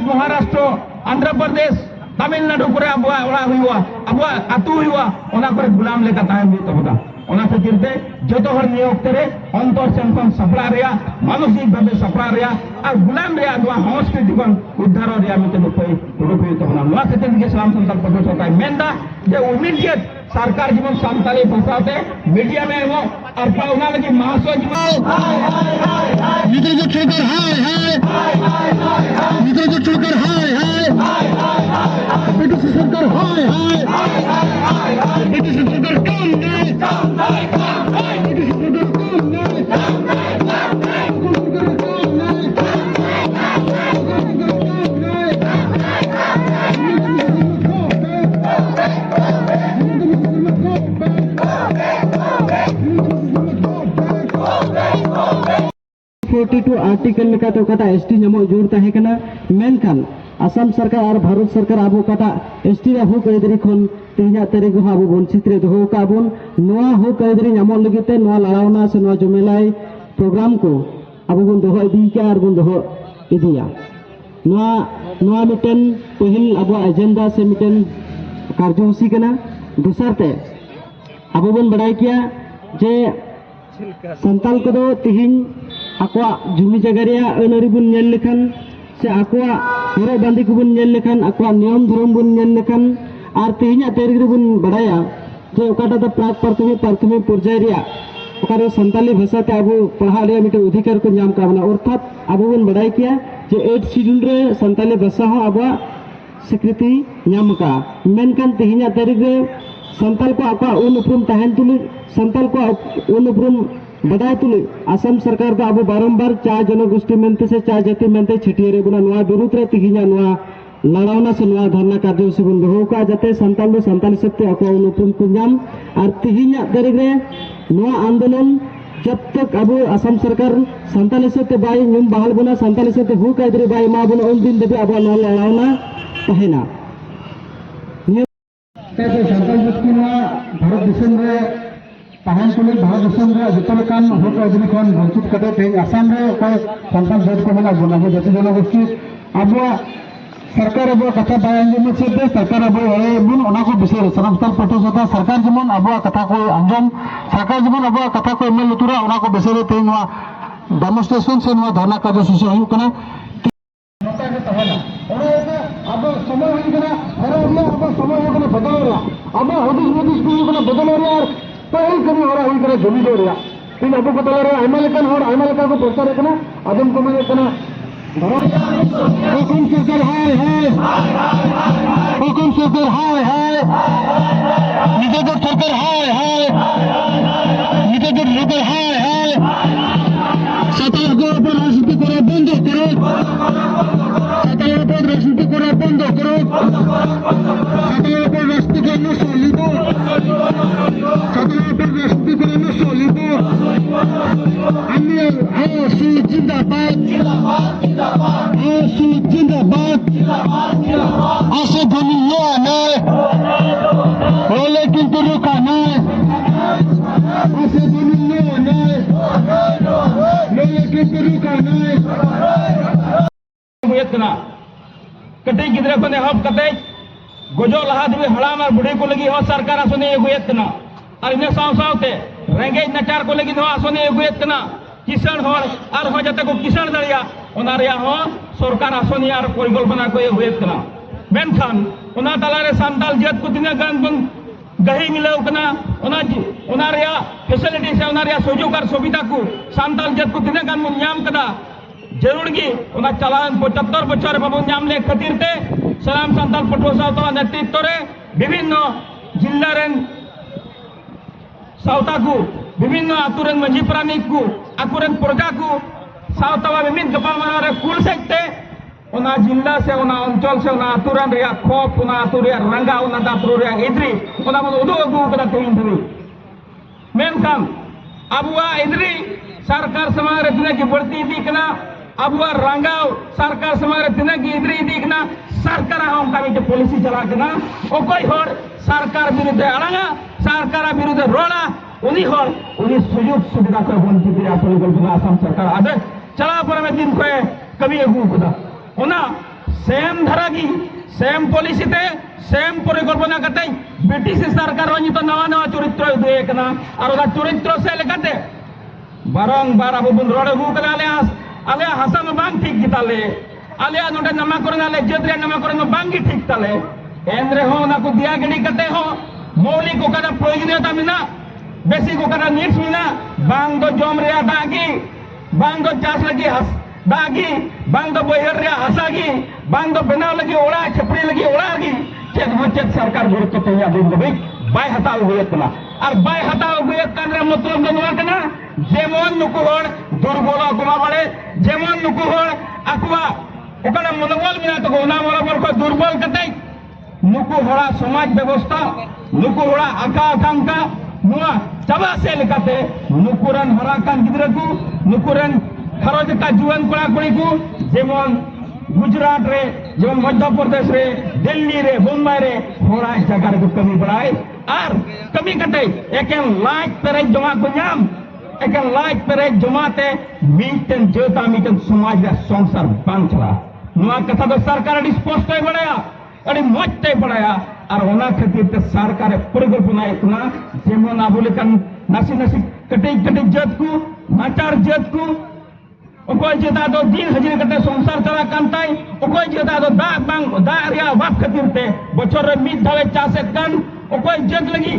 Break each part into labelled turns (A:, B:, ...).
A: महाराष्ट्र आंध्र प्रदेश तमिलनाडु करे अबुआ ओड़ा हुआ अबुआ आतु हुआ ओना करे गुलाम लेका ताहेन हुई तबदा ओना खातिर ते जतो हर निये ओक्ते रे अंतर सेनकन सपड़ा रेया मानसिक भावे सपड़ा रेया और गुलाम रेया दुआ संस्कृति kon उद्धार रेया मिते उपाय उडुक हुई तबना नोआ खातिर के सलाम संताल पटो सरकार मेंदा जे इमीडिएट सरकार जीवन सान्ताली भाषाते मीडिया में वो और पाउना लगी महासो जीवन
B: मित्र जो छोकर हाय मित्र जो छोकर हाय बेटू से सरकार हाय बेटू से सरकार काम नहीं बेटू से सरकार काम नहीं 42 आर्टिकल लेका तो कटा एसटी नमो जोर ताहे कना मेनखान आसाम सरकार और भारत सरकार आबो कटा एसटी रा हो कइदरी खन तिना तारिख हो आबो वंचित रे दोहो का बोन नोआ हो कइदरी नमो लगिते नोआ लड़ावना से नोआ जुमेलाई प्रोग्राम को आबो बोन दोहो इदी के आर बोन दोहो इदिया नोआ मिटन पहिल आबो एजेंडा से मिटन कार्यसूची कना दुसरते आबो बोन बड़ाई किया जे संताल को तिहिन आकवा जुमी जगह रेया अनरी बुन नेल लेखान से आकवा हरो बांदी को बुन नेल लेखान आकवा नियम धर्म बुन नेल लेखान और तिहिना तारीख रे बुन बड़ाया जे ओकाटा द प्राथमिक पर्याय रेया ओकारे संताली भाषा ते आबो पढ़ा रे मिटे अधिकार को नाम का बना अर्थात आबो बुन बड़ाई किया जे 8 शेड्यूल रे संताली भाषा हो आबो स्वीकृति नाम का मेनकान तिहिना तारीख रे संताल को आपका उन उपरुम तहन तुले संताल को उन उपरुम बदाय तुले असम सरकार का अब बारंबार चा जनगोष्ठी मेंते से चा जाति मेंते छटियरे बुना नोआ विरुद्ध रे तिहिना नोआ लड़ावना से नोआ धरना कार्यसूची बुन दोहो का जाते संताल दो संताल सत्य आपका उन उपरुम को नाम और तिहिना तारीख रे नोआ आंदोलन जब तक अब असम सरकार संताल सत्य बाई नुम बहाल बुना संताल सत्य हु कायदरे बाई मा बुना उन दिन देबे अब नोआ लड़ावना तहेना संताल गोष्ठी भारत दिसम रे तहन तुले भारत दिसम रे जतलकान होक अदनी खन वंचित कते थे आसाम रे कोई संताल जात को मना बोला वो जति जनगोष्ठी अब सरकार अब कथा बायंगे में से सरकार अब बुन ओना को विषय संताल पटो सता सरकार जमन अब कथा को अंजम सरकार जमन अब कथा को एमएल लुतुरा ओना को विषय ते नवा डेमोन्स्ट्रेशन से नवा धरना कार्यसूची हुई कना नता के तहना अब समय हुई कना अब समय हो गना बदल रहा अब हदिस को गना बदल रहा और पहल कभी हो रहा हुई कना जमी दे रहा तीन अब बदल रहा एमएलए को प्रचार करना आदम को मैंने कना हुकुम सरकार हुकुम सरकार निदेशक सरकार निदेशक सरकार सतार को ऊपर राजनीति करो बंद करो सतार ऊपर राजनीति करो बंद करो सतार ऊपर राजनीति करना सोलिदो सतार ऊपर राजनीति करना सोलिदो अन्य आसू जिंदाबाद आसू जिंदाबाद आसे दुनिया में बोले किंतु रुका नहीं आसे दुनिया में बोले किंतु रुका नहीं
A: हुएतना कटे गिद्रा को ने हब कटे गोजो लहा दिबे हड़ाम और बुढ़े को लगी हो सरकार आसने हुएतना और इने सावते रेंगे नचार को लगी हो आसने हुएतना किसान होर और हो जाते को किसान दरिया ओना रिया हो सरकार आसने और परिकल्पना को हुएतना मेनखान ओना तलारे संताल जात को तिना गान बन गही मिलाव कना ओना रिया फैसिलिटी से ओना रिया सुजोग और सुविधा को संताल जात को तिना गान बन नाम कदा जरूर की उना चलान 75 बच्चों बाबू नाम ले खातिर ते सलाम संताल पटो सावता नेतृत्व रे विभिन्न जिल्ला रेन सावता को विभिन्न आतुरेन मंजी प्राणिक को आकुरेन प्रजा को सावता विभिन्न गपाल रे कुल सकते उना जिल्ला से उना अंचल से उना आतुरेन रे खोप उना आतुरे रंगा उना दातुर रे इद्री उना मन उदो अगु कदा तेन धरी मेनकाम अबुआ इद्री सरकार समाज रे दिना की बढ़ती दी कना अबुआ रंगाव सरकार समाज रे की इद्री देखना सरकार हम का पॉलिसी चला कना ओकोई होर सरकार विरुद्ध अड़ांगा सरकार विरुद्ध रोड़ा उनी होर उनी सुयोग सुविधा को वंचित रे परिकल्पना असम सरकार आदे चला पर में दिन को कभी अगु खुदा ओना सेम धरागी सेम पॉलिसी ते सेम परिकल्पना कते बीटीसी सरकार नित नवा नवा चरित्र उदय कना और चरित्र से लेकाते बारंबार अब बन रोड हु कला आले हसा में बांग ठीक गिताले आले नोडे नामाकरण आले जद्रे नामाकरण में बांगी ठीक ताले एंद्रे हो ना को दिया गडी कते हो मौलिक को कदा प्रयोजनीयता मिना बेसिक को कदा नीड्स मिना बांग दो जम रे दागी बांग दो चास लगी हस दागी बांग दो बहर रे हसागी बांग दो बनाव लगी ओड़ा छपड़ी लगी ओड़ागी चेत हो चेत सरकार गुरुत्व तो या दिन दबई बाय हताव हुएतना और बाय हताव हुएतना रे मतलब दो कना जेमन नुकु होड़ दुर्बल कुमा बड़े जेमन नुकु होड़ अकवा ओकना मनोबल मिना तो ओना मनोबल को दुर्बल कते नुकु होड़ा समाज व्यवस्था नुकु होड़ा आका आकांक्षा नुआ चाबा से लेकाते नुकुरन हरा कान गिद्रा को नुकुरन खरोज का जुआन कोड़ा कोड़ी को जेमन गुजरात रे जेमन मध्य प्रदेश रे दिल्ली रे मुंबई रे होड़ा जगह को कमी बढ़ाए और कमी कटे एकेन लाइक पेरे जमा को नाम एकेन लाइक पेरे जमाते मीटन जेता मीटन समाज रे संसार बांग चला नुआ कथा तो सरकार अड़ी स्पष्ट है बढ़ाया अड़ी मजते बढ़ाया और ओना खातिर ते सरकार परिकल्पना इतना जेमन आबुलेकन नासी नासी कटे कटे जत को नाचार जत को ओकोय जेता दो दिन हजिर कते संसार चला कांताई ओकोय जेता दो दा बांग दा रिया वाप खातिर ते बछर रे मिद धावे चासे कान ओकोय जेत लगी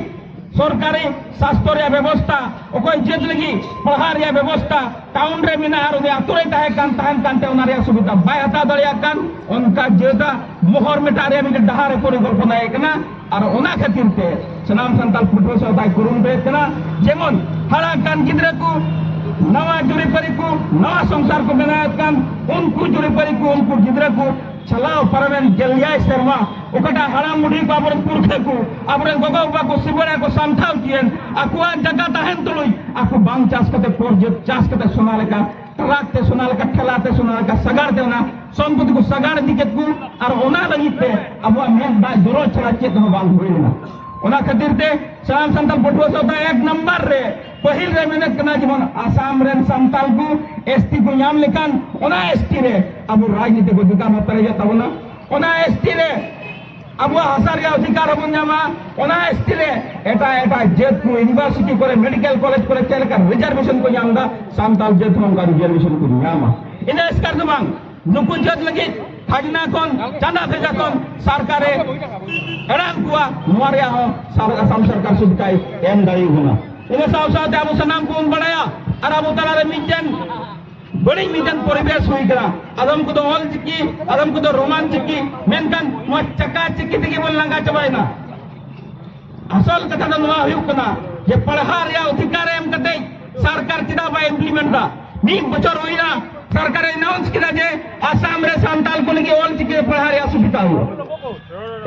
A: सरकारी स्वास्थ्य रे व्यवस्था ओकोय जेत लगी पढ़ा रे व्यवस्था टाउन रे मिना आरो दे आतुरे ताहे कान ताहन कानते ओना रे सुविधा बाय हता दलिया कान उनका जेता मोहर मेटा रे मिके डहारे परिकल्पना एकना और ओना खातिर ते सनाम संताल फुटबॉल सदाय कुरुम बेतना जेमन हड़ा कान गिद्रे को नवा जुड़ीपरी को नवा संसार को बनाया कान उनको जुड़ीपरी को उनको गिद्रे को चलाओ परमेन जलिया शर्मा ओकटा हड़ा मुढ़ी को आबरन पुरखे को आबरन गोगोबा को सिबड़ा को संथाव कियन आकुआ जगह ताहन तुलुई आकु बांग चास कते प्रोजेक्ट चास कते सोनालेका तलाकते सोनालेका ठेलाते सोनालेका सगाड़ते ना संपत्ति को सगाड़ दिकेत को और ओना लगिते अब मेन बा जरो चला चेत हो बांग होइना ओना खातिर ते साम संताल पटुआ सोता एक नंबर रे पहिल रे मेहनत करना जीवन आसाम रेन संताल को एसटी को नाम लेकान ओना एसटी रे अब राजनीति को अधिकार होता रह जाता ना ओना एसटी रे अब हसार या अधिकार हो जामा ओना एसटी रे एटा एटा जेत को यूनिवर्सिटी करे मेडिकल कॉलेज करे चल कर रिजर्वेशन को नामदा संताल जेत हम का रिजर्वेशन को नामा इने इसकार दबांग नुकु जेत लगी खाजना कौन चंदा भेजा कौन सरकारे एराम कुआ नुआरिया हो असम सरकार सुधकाई एम दाई होना इन्हें साव साव ते अबु सनाम कौन बढ़ाया और अबु तला रे मिजन बड़ी मिजन परिवेश हुई करा अदम को तो ऑल चिकी अदम को तो रोमान चिकी मेनकन मो चका चिकी तिकी बोल लंगा चबाई ना असल कथा तो नुआ हुई कना ये पढ़ार या अधिकार एम कते सरकार चिदा बा इम्प्लीमेंट दा नी बचर हुई ना सरकार अनाउंस किया जे आसाम रे संताल को लगी ऑल चिकी पढ़ार या सुविधा हुआ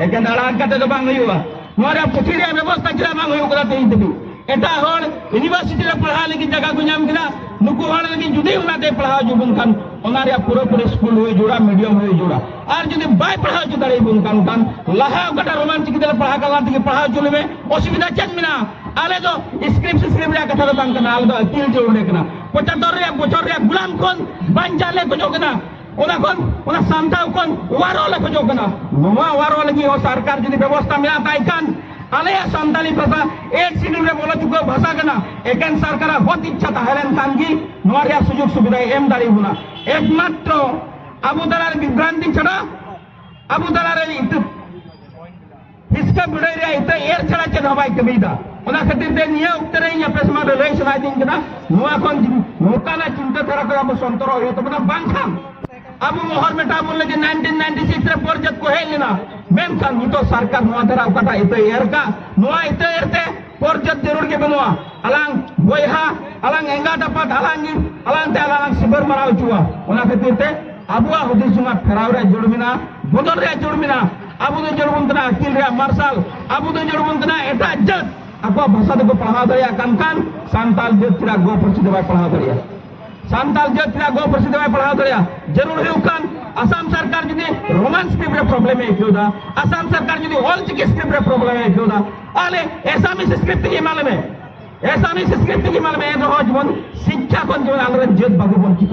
A: लेकिन अड़ान कते तो बांग हुआ नुआरिया पुथिरिया व्यवस्था चिदा बांग हुई करा तेई देबी एटा होड़ यूनिवर्सिटी रे पढ़ा लगी जगह को नाम किना नुकु होड़ लगी जुदी उनाते पढ़ा जो बुनकान ओनारिया पूरा पूरे स्कूल हुई जोड़ा मीडियम हुई जोड़ा और जुदी बाय पढ़ा जो दरे बुनकान कान लहा गटा रोमांचिक दे पढ़ा कला के पढ़ा चले में असुविधा चेक मिना आले जो स्क्रिप्ट रे कथा बांग कना आल दो तिल जोड़े कना 75 रे बचर रे गुलाम कोन बांजाले को जो कना ओना कोन ओना सांताव कोन वारो ले को जो कना नवा वारो लगी हो सरकार जुदी व्यवस्था मिला ताई कान आले संताली भाषा एक सिडिल रे बोला चुका भाषा कना एकेन सरकार बहुत इच्छा था हेलेन कानगी नोरिया सुযোগ सुविधा एम दारी होना एकमात्र आबु दलार विभ्रांति छड़ा आबु दलार इसका बिड़े रे इते एर छड़ा चे हवाई कबीदा ओना खातिर ते निया उतरे या पेसमा रे लेस ना दिन कना नोआ कोन मोकाना चिंता थरा कर अब संतरो हो तो बना बांखाम अब मोहर मेटा बोले कि 1996 रे प्रोजेक्ट को हेलिना मेन खान तो सरकार नोआ धरा कटा इते एर का नोआ इते एरते प्रोजेक्ट जरूर के बनवा अलांग बोयहा अलांग एंगा टपट अलांग ते अलांग सिबर मराव चुआ ओना खातिर ते अबुआ हुदिसुमा फेराव रे जुड़मिना बदल रे जुड़मिना अबु दो जुड़बुंतना अकिल रे मार्शल अबु दो जुड़बुंतना एटा जत आपको भाषा को पढ़ा दरिया कान सांताल जेत्रा गो प्रसिद्ध भाई पढ़ा दरिया सांताल जेत्रा गो प्रसिद्ध भाई पढ़ा दरिया जरूर है कान असम सरकार जुदी रोमान स्क्रिप्ट रे प्रॉब्लम है क्यों दा असम सरकार जुदी ऑल चिकी स्क्रिप्ट रे प्रॉब्लम है क्यों दा आले ऐसा में स्क्रिप्ट की मालूम है ऐसा में स्क्रिप्ट की मालूम है जो जीवन शिक्षा कोन जो आलरे जेत बागु बन की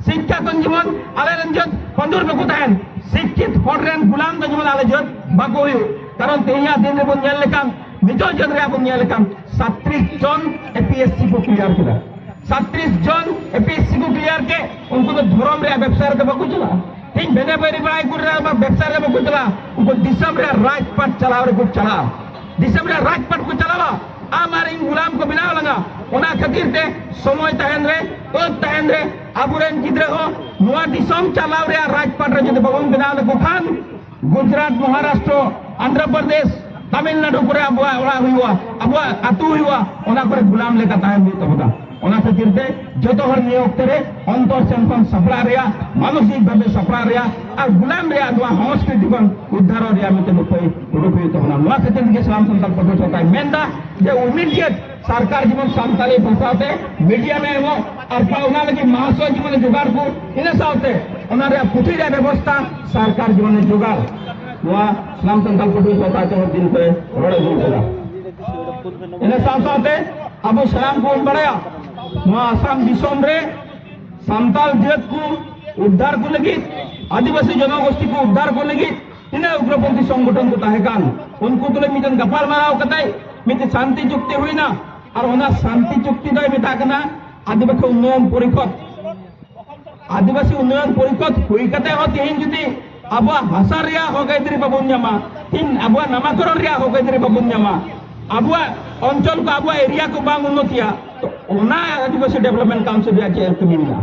A: शिक्षा तो जीवन आले रंजन पंदुर में कुताहन शिक्षित हॉर्रेन गुलाम तो जीवन आले जत बाको हुई कारण तेहिया दिन रे बुनियाल लेकान निजो जन रे बुनियाल लेकान 37 जन एपीएससी को क्लियर किया 37 जन एपीएससी को क्लियर के उनको तो धर्म रे व्यवसाय रे बाको चला ठीक बेने बेरी बड़ाई कर रहा व्यवसाय रे बाको चला उनको दिसम रे राजपाट चलाव रे को चला दिसम रे राजपाट को चलावा आमार इन गुलाम को बिना लगा ओना खातिर ते समय तहन रे आबुरेन गिद्रे हो नुआ दिसम चलाव रे राजपाट रे जदि बगन बिना को खान गुजरात महाराष्ट्र आंध्र प्रदेश तमिलनाडु करे अबुआ ओला हुआ अबुआ आतु हुआ ओना करे गुलाम लेका तहन भी तो होता ओना खातिर ते जतो हर नियोग तेरे अंतर संपन सफला रे मानसिक भावे सफला रे और गुलाम रे नुआ संस्कृति को उद्धार रे मिते रुपई तो होना नुआ खातिर के सलाम संकल्प पत्र होता है मेंदा जे इमीडिएट सरकार जीवन सामताली भाषाते मीडिया में वो और उना लगी महासो जीवन जुगाड़ को इन साथे उना रे पुथी रे व्यवस्था सरकार जीवन जुगाड़ नुआ सलाम संकल्प पत्र होता है दिन पे रोड़े जुड़ा इन साथे अब सलाम को बढ़ाया नुआ आसाम दिसोम रे सामताल जात को उद्धार को लगी आदिवासी जनगोष्ठी को उद्धार को लगी इन उग्रपंथी संगठन को ताहेकान उनको तो मिजन गपाल माराव कताई मिते शांति चुक्ति हुई ना और ओना शांति चुक्ति दो मेता कना आदिवासी उन्नयन परिषद हुई कते हो तिहिन जुदी अबुआ भाषा रिया हो गइद्री बाबुन जमा तीन अबुआ नामकरण रिया हो गइद्री बाबुन जमा अबुआ अंचल को अबुआ एरिया को बांग उन्नतिया तो ओना आदिवासी डेवलपमेंट काउंसिल रिया चेयर कमी बिना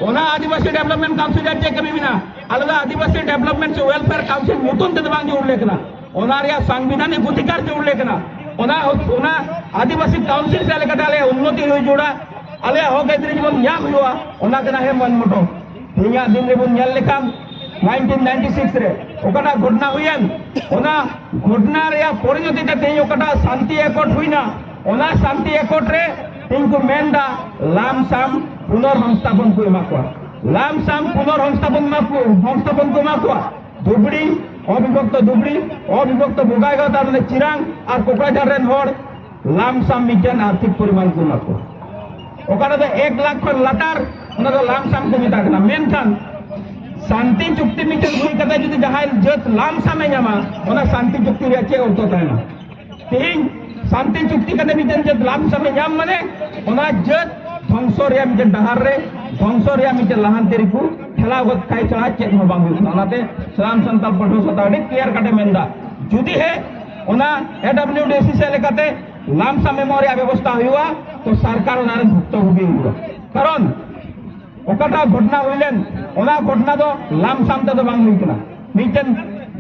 A: ओना आदिवासी डेवलपमेंट काउंसिल रिया चेयर कमी बिना अलगा आदिवासी डेवलपमेंट से वेलफेयर काउंसिल मुतुन ते बांग जोड़ लेकना ओना रिया संविधानिक अधिकार जोड़ लेकना ओना आदिवासी काउंसिल से लेकर आले उन्नति हुई जोड़ा आले हो गइद्री जीवन या हुआ ओना कना है मन मोटो हिया दिन रे बुन नेल लेकाम 1996 रे ओकटा घटना हुईन ओना घटना रे परिणति ते तेई ओकटा शांति एकट हुईना ओना शांति एकट रे तिनको मेंदा लामसाम पुनर्संस्थापन को माकवा लामसाम पुनर्संस्थापन को माकवा धुबड़ी अविभक्त बोगाईगांव तार माने चिरांग और कोकराझार रेन होड़ लामसाम मिजन आर्थिक परिमाण को माकवा ओकरा दो 1 लाख खन लातार ओना दो लामसाम को मिता कना मेनखान शांति चुक्ति मिजन हुई कते जदि जहां जत लामसाम ᱧᱟᱢᱟ ओना शांति चुक्ति रे चे होतो ताना तेहिन शांति चुक्ति कते मिजन जत लामसाम ᱧᱟᱢ माने ओना जत ध्वंस रे मिजन डहार रे ध्वंस रे मिजन लहानतेरी को ठेला गत खाई चला चेक हो बांग ओनाते सलाम संकल्प पठो सताडी क्लियर काटे मेंदा जुदी है ओना एडब्ल्यूडीसी से लेकते लामसाम मेमोरिया व्यवस्था हुआ तो सरकार ओना भुक्तभोगी हुआ कारण ओकटा घटना हुईलेन ओना घटना दो लामसाम ते दो बांग हुईकना मिजन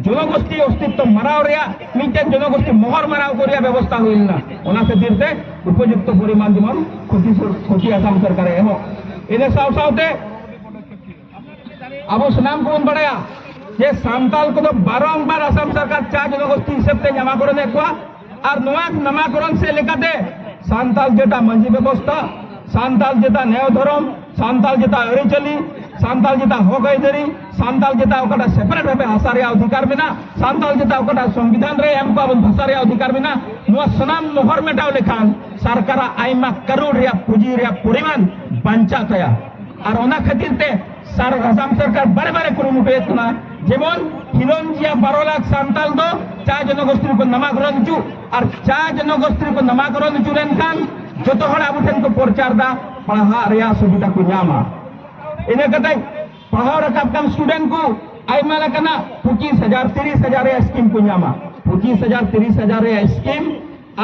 A: जनगोष्ठी अस्तित्व मराव रिया मिजन जनगोष्ठी मोहर मराव करिया व्यवस्था हुईना ओना खातिर ते उपयुक्त परिमाण जेमन क्षति आसाम सरकार एहो इने सावते अब सुनाम को बढ़ाया जे सामताल को तो बारंबार आसाम सरकार 4 जनगोष्ठी हिसाब से नामाकरण एकवा और नुआ नामाकरण से लेकाते सान्ताल जेटा मंजी व्यवस्था सान्ताल जेटा न्याय धर्म सान्ताल जेटा अरिचली सान्ताल जेटा हक आइदारी सान्ताल जेटा ओकटा सेपरेट भावे भाषा रे अधिकार बिना सान्ताल जेटा ओकटा संविधान रे एम पावन भाषा रे अधिकार बिना नुआ सनाम मोहर मेटाव लेखान सरकार आइमा करोड़ रे पुंजी रे परिमाण बांचा तया और ओना खातिर ते आसाम सरकार बारे बारे कुरुमुटु एतना जेमन हिलंजिया 12 लाख सान्ताल दो 4 जनगोष्ठी को नामाकरण चु और 4 जनगोष्ठी को नामाकरण चु लेनखान जतो हड़ आबु ठेन को प्रचार दा पढ़ा रिया सुविधा को ᱧᱟᱢᱟ इने कते पढ़ाव रकाब काम स्टूडेंट को आइमा लकना 25,000 30,000 रे स्कीम को ᱧामा 25,000 30,000 रे स्कीम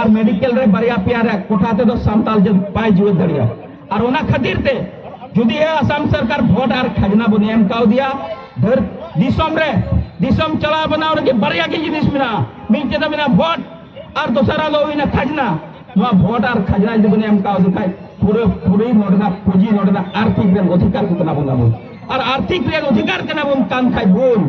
A: और मेडिकल रे बारिया पिया रे कोठाते दो सान्ताल जब पाई जीवन दरिया और ओना खातिर ते जुदी है आसाम सरकार भोट और खजना बन एम काव दिया धर दिसम चला बनाव रे बारिया के जिनिस मिना मिलते द मिना भोट और दोसरा लो इना खजना नुआ भोट और खजना जब बन एम काव दिखाई पूरे नोडना पुंजी नोडना आर्थिक रे अधिकार को कना बन और आर्थिक रे अधिकार कना बन कान खाई बोल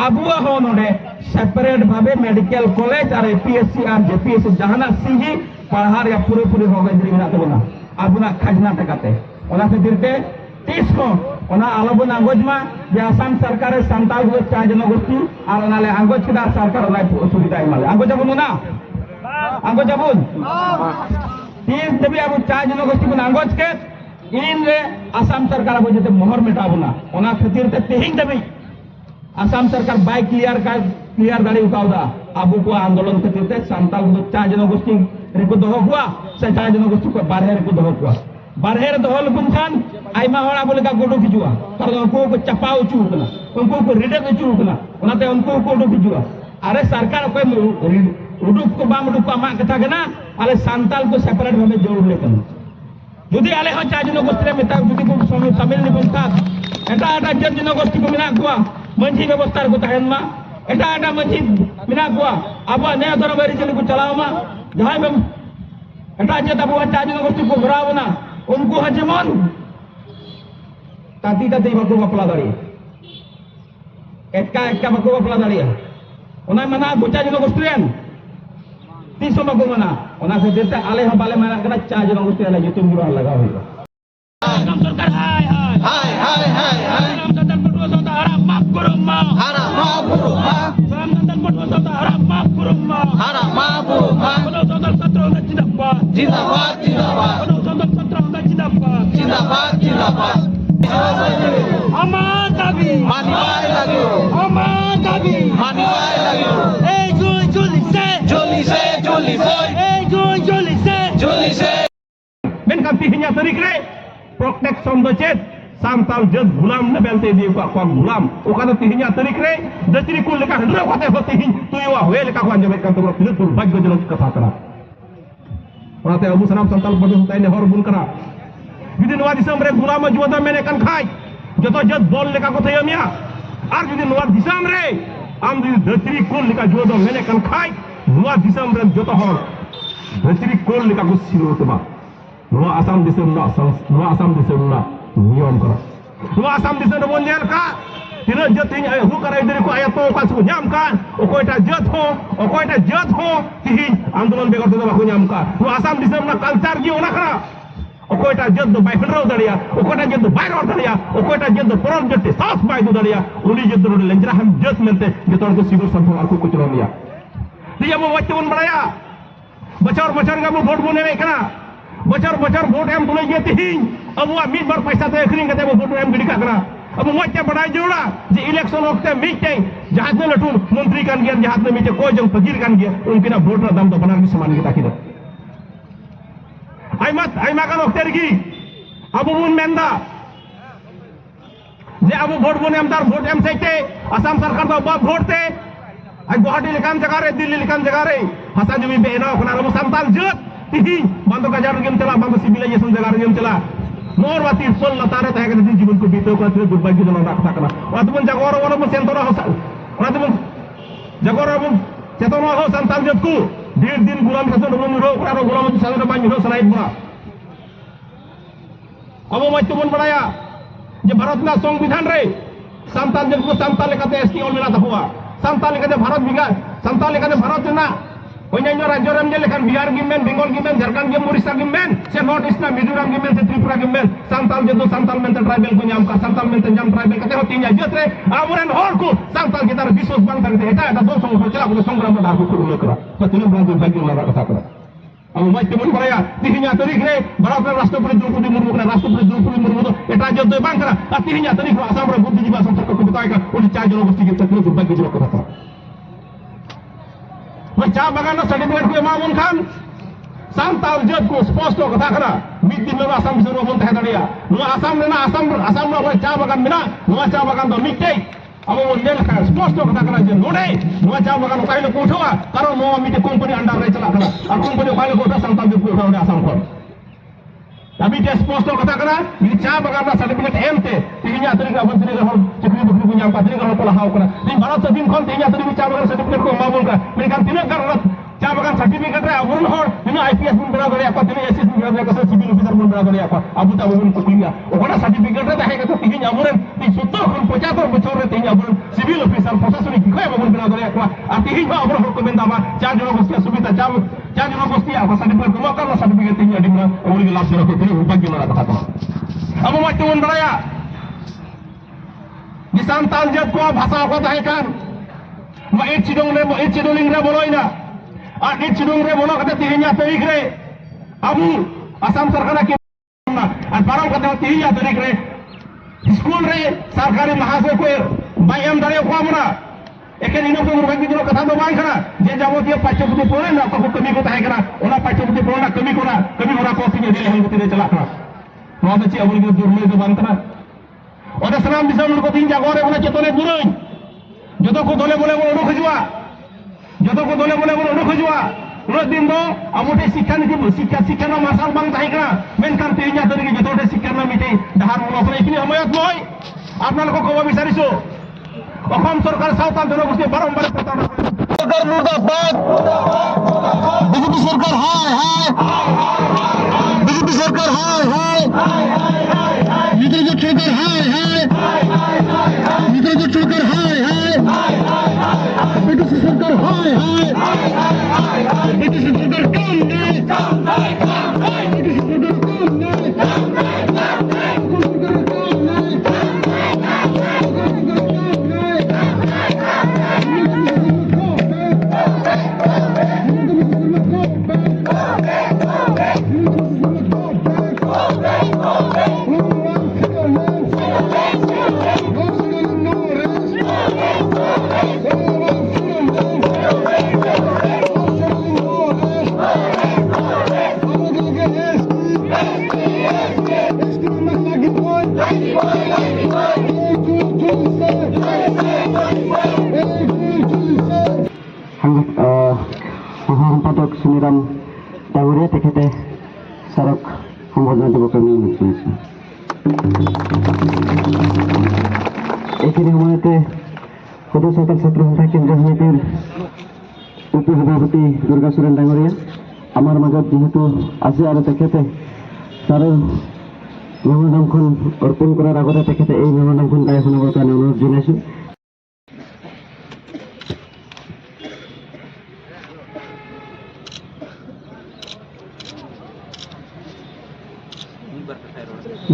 A: अबुआ हो नोडे सेपरेट भावे मेडिकल कॉलेज और एपीएससी और जेपीएससी जहाना सीजी पढ़ार या पूरे हो गई मिना तो बना अबुना खजना टकाते ओना खातिर ते 30 को ओना आलोबन आंगोजमा जे आसाम सरकार सान्ताल को 4 जनगोष्ठी और ओनाले आंगोज किदा सरकार ओना सुविधा इमाले आंगोज जाबुन ना आंगोज जाबुन 30 देबी अब 4 जनगोष्ठी को आंगोज के इन रे आसाम सरकार अब जते मोहर मेटा बना ओना खातिर ते तेहिं दबी आसाम सरकार बाय क्लियर दाड़ी उकाउदा आबू को आंदोलन खातिर ते सांताल को 4 जनगोष्ठी रेको दोहो हुआ से 4 जनगोष्ठी को बारहे रेको दोहो हुआ बारहे रे दोहो लुकुन खान आइमा होड़ा बोले का गोडो हिजुआ कारण उनको को चपाउ चू कना उनको को रिडे को चू कना ओनाते उनको को गोडो हिजुआ अरे सरकार कोई उडुक को बाम उडुक को मा कथा कना आले सांताल को सेपरेट भाबे जोड़ लेकन जुदी आले हो 4 जनगोष्ठी रे मेता जुदी को शामिल नि बनता एटा एटा जनगोष्ठी को मिना को मंझी व्यवस्था को तहन मा एटा एटा मंझी मिना को अब नया दरबारी चली को चलाओ मा जहां में एटा जे तब 4 जनगोष्ठी को भराव ना उनको हजमन ताती ताती बको बपला दाड़ी एका एका बको बपला दाड़ी ओना मना 4 जनगोष्ठी रेन तीसो बको मना ओना से देते आले हो बाले मना कना 4 जनगोष्ठी आले जुतुम गिरा लगा होइगा आसाम सरकार हाय हाय हाय हाय हाय हाय रामचंद्र पटवा सोता हरा माफ करो मां हरा माफ करो मां रामचंद्र पटवा सोता हरा माफ करो मां हरा माफ करो मां कोनो सोता 17 ना जिंदाबाद जिंदाबाद जिंदाबाद कोनो सोता 17 ना जिंदाबाद जिंदाबाद जिंदाबाद আমার দাবি মানিবাই লাগে আমার দাবি মানিবাই লাগে এই জলিছে এই জলিছে menkan tihnya tarik re protection do chet santal jed gulam na belte di ko gulam o kana tihnya tarik re dachri kul leka hendra kote hote hin tu wa hoel ka kwan jamet kan to pro tul bag do ka fatara onate abu sanam santal bodu tai ne hor bun kara bidin wa disam re gulam juada mene kan khai joto jed bol leka ko thayamia ar bidin wa disam re am di dachri kul leka juada mene kan khai wa disam re joto hor dachri kul leka ko siro tuma Nuwa asam disem na niom kara. Nuwa asam disem na monyel ka. Tira jat hin ay hu kara idri ko ayat to ka su nyam ka. Okoi ta jat ho tihin आंदोलन बेगर तो Baku nyam ka. Nuwa asam disem na culture gi ona kara. Okoi ta jat do bai hendro daria. Okoi ta jat do bai ro daria. Okoi ta jat do poron jat sas bai do daria. Uli jat do lenjra ham jat melte jeton ko sigur sampo aku ko chronia. Dia mo wacce won baraya. Bachar ga mo vote mo ne kana. बचर vote एम तुले ये तिहिं अब वो मिट बार पैसा तो एखरिंग कते वोट एम गिडी काकरा अब मोचे बड़ाई जोड़ा जे इलेक्शन वक्त मिटे जहां ने लटू मंत्री कान गया जहां ने मिटे कोई जंग फकीर कान गया उनके वोट ना दाम तो बना के समान की ताकि आई मा कान वक्त रगी अब बुन मेंदा जे अब वोट बुन एमदार वोट एम सैते असम सरकार तो बाप वोट ते आई गुवाहाटी लेकान जगह रे दिल्ली लेकान जगह रे हसा जमी बेना खना रमु संताल जत तिहिं बांधो का जार गेम चला बांधो सिविलाइजेशन जगह गेम चला मोर बाती सोल लतारे तहे के जीवन को बीतो का दुर्भाग्य जनक रखता कना वातमन जगोर वरो में सेंतरा हो वातमन जगोर हम चेतना हो संतान जत को दिन दिन गुलाम खसन गुलाम रो करा गुलाम सागर बांध रो सनाइद बा अब मैं तुमन बनाया जे भारत ना संविधान रे संतान जत को संतान लेकाते एसटी ऑल मिला हुआ संतान लेकाते भारत बिगा संतान लेकाते भारत ना Onyanyo राज्य राम जे लेखन बिहार गिमेन बंगाल गिमेन झारखंड गिमेन उड़ीसा गिमेन से नॉर्थ ईस्ट ना मिजोरम गिमेन से त्रिपुरा गिमेन संताल जे दो संताल में ट्राइबल को नाम का संताल में जाम ट्राइबल कते होती है जत रे आमरन हर को संताल के तरह विश्वास बांध करते एटा एटा दो संग चला को संग्राम में डाकू को करा पतिनो बांध भाग्य ना कथा करा अब मैं तुमन बड़ाया तिहिnya तारीख रे भारत राष्ट्रपति द्रौपदी मुर्मू का राष्ट्रपति द्रौपदी मुर्मू तो एटा जत दो बांध करा तिहिnya तारीख आसाम रे बुद्धिजीवी संपर्क को बताएगा उन 4 जनगोष्ठी के तकलीफ भाग्य जो कथा मैं चा बगान सर्टिफिकेट को मामून खान सांताल जत को स्पष्ट कथा करा मिद दिन में आसाम से रोबन तहे दड़िया नो आसाम ने ना आसाम नो चा बगान मिना नो चा बगान तो मिटे अब वो नेल का स्पष्ट कथा करा जे नोडे नो चा बगान काइले कोठवा कारण नो मिटे कंपनी अंडर रे चला करा और कंपनी काइले कोठा सांताल जत को उठाउने आसाम को tapi dia स्पष्ट कथा करा ini चा बगान सर्टिफिकेट एमते तिहिnya तरीका मंत्री हर चकरी बकरी को nyampa तरीका हर पला हाव करा ni भारत से दिन खन तिहिnya तरीका चा बगान सर्टिफिकेट को मामूल का mereka tidak karena चा बगान सर्टिफिकेट रे अबुन हर ini आईपीएस mun बना करे apa ini एसएस mun बना करे सिविल ऑफिसर mun बना करे apa abu ta mun kuliah okona certificate रे dahe kata tihinya aburen ti 70 khon 75 bocor re tihinya aburen civil officer प्रशासनिक kaya mun बना करे apa tihinya aburen ko benda ba चा जनगोष्ठी सुविधा चा जनगोष्ठी apa सर्टिफिकेट को karena certificate tihinya di mana orang gelas jero ko bagaimana kata अब मैं तुमन बड़ाया di santal jat ko भाषा को dahe kan ma it chidong re boloina a it chidong re bolo kata tihinya tarik re abu asam sarkana ki আর পারম কথা তিন তারিখ রে school রে সরকারি মহাশয় কো বাই এম দাঁড়িয়ে কো আমরা এখানে ইনকো মুরগি দিনো কথা তো বাং খানা যে যাবতীয় পাঠ্যপুথি পড়ে না কো কমি ko তাহে খানা ওনা পাঠ্যপুথি পড়ে না কমি কোনা কপি দিয়ে দিলে হইতে চলা খানা নয় তো চি আবুল দুর্ময় তো বান খানা ওটা সালাম দিছাম ko তিন জাগরে ওনা চেতনে গুরুই যত কো দলে বলে ওড়ো খুজুয়া যত কো দলে বলে ওড়ো খুজুয়া উনো দিন দো আমুতে শিক্ষা নীতি শিক্ষা না মাসাল বাং তাহে খানা মেনকান তিন তারিখে যতটা শিক্ষা না মিটে ডাহার মূল করে এখানে সময়ত নয় আপনাদেরকে কব বিচারিছো অসম সরকার সাঁওতাল জনগোষ্ঠী বারম্বার প্রতারণা সরকার মুর্দাবাদ বিজেপি সরকার হায় হায় বিজেপি সরকার হায় হায় মিত্রজোট সরকার হায় হায় মিত্রজোট সরকার হায় হায় বিজেপি সরকার হায় হায় বিজেপি সরকার কাম নেই বিজেপি সরকার কাম নেই সম্পাদক সুনিরাম ডাঙৰীয়া তেখেতে স্মাৰক সম্বৰ্ধনা দিবৰ কাৰণে অনুৰোধ কৰিছোঁ। এইখিনি সময়তে সদৌ চৰকাৰ ছাত্ৰ সন্থা কেন্দ্ৰীয় সমিতিৰ উপ সভাপতি দুৰ্গা চোৰেণ ডাঙৰীয়া আমাৰ মাজত যিহেতু আছে আৰু তেখেতে ছাৰৰ মেম'ৰেণ্ডামখন অৰ্পণ কৰাৰ আগতে তেখেতে এই মেম'ৰেণ্ডামখন গাই শুনাবৰ কাৰণে অনুৰোধ জনাইছোঁ।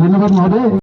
A: ধন্যবাদ মহোদয়।